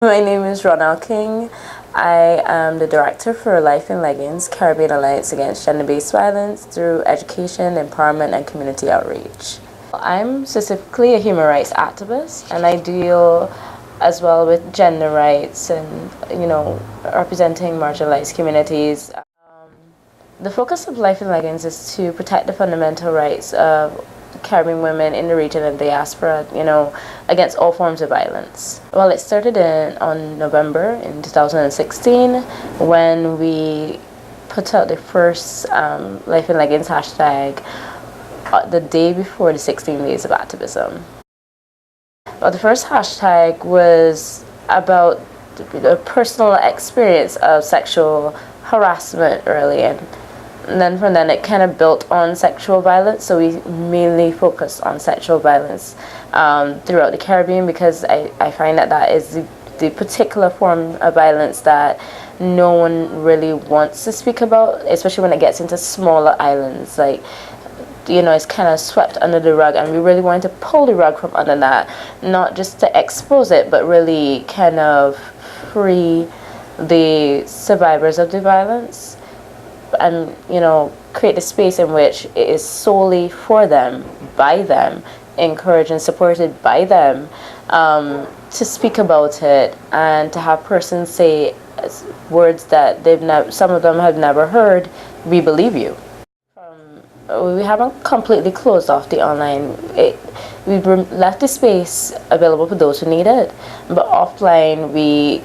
My name is Ronelle King. I am the director for Life in Leggings, Caribbean Alliance Against Gender-Based Violence through education, empowerment, and community outreach. I'm specifically a human rights activist, and I deal as well with gender rights and, representing marginalized communities. The focus of Life in Leggings is to protect the fundamental rights of Caribbean women in the region and diaspora, against all forms of violence. Well, it started on November in 2016 when we put out the first Life in Leggings hashtag the day before the 16 days of activism. Well, the first hashtag was about the personal experience of sexual harassment early, and then from then it kind of built on sexual violence, so we mainly focused on sexual violence throughout the Caribbean, because I find that is the particular form of violence that no one really wants to speak about, especially when it gets into smaller islands. It's kind of swept under the rug, and we really wanted to pull the rug from under that, not just to expose it, but really kind of free the survivors of the violence, and create a space in which it is solely for them, by them, encouraged and supported by them, to speak about it and to have persons say words that some of them have never heard. We believe you. We haven't completely closed off the online. We've left the space available for those who need it, but offline we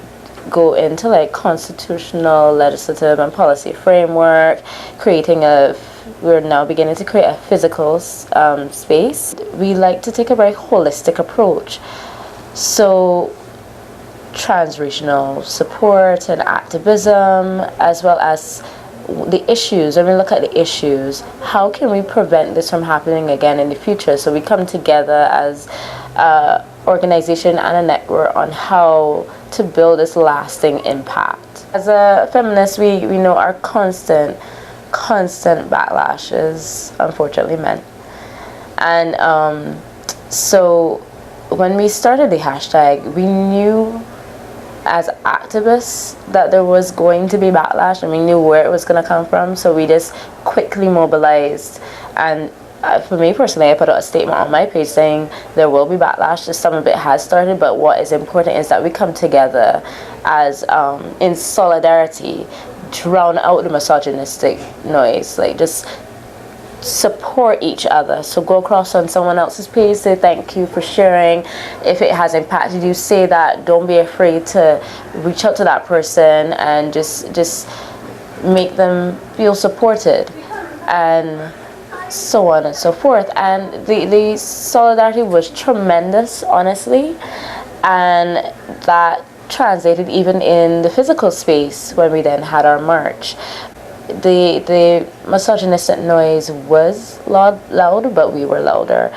go into constitutional, legislative, and policy framework, we're now beginning to create a physical space. We like to take a very holistic approach. So transregional support and activism, as well as the issues. When we look at the issues, how can we prevent this from happening again in the future? So we come together as organization and a network on how to build this lasting impact. As a feminist, we know our constant backlash is unfortunately men. And so when we started the hashtag, we knew as activists that there was going to be backlash, and we knew where it was going to come from, so we just quickly mobilized. And for me personally, I put out a statement on my page saying there will be backlash. Some of it has started, but what is important is that we come together as in solidarity, drown out the misogynistic noise, just support each other. So go across on someone else's page, say thank you for sharing. If it has impacted you, say that. Don't be afraid to reach out to that person and just make them feel supported, and so on and so forth. And the solidarity was tremendous, honestly, and that translated even in the physical space when we then had our march. The misogynistic noise was loud, but we were louder.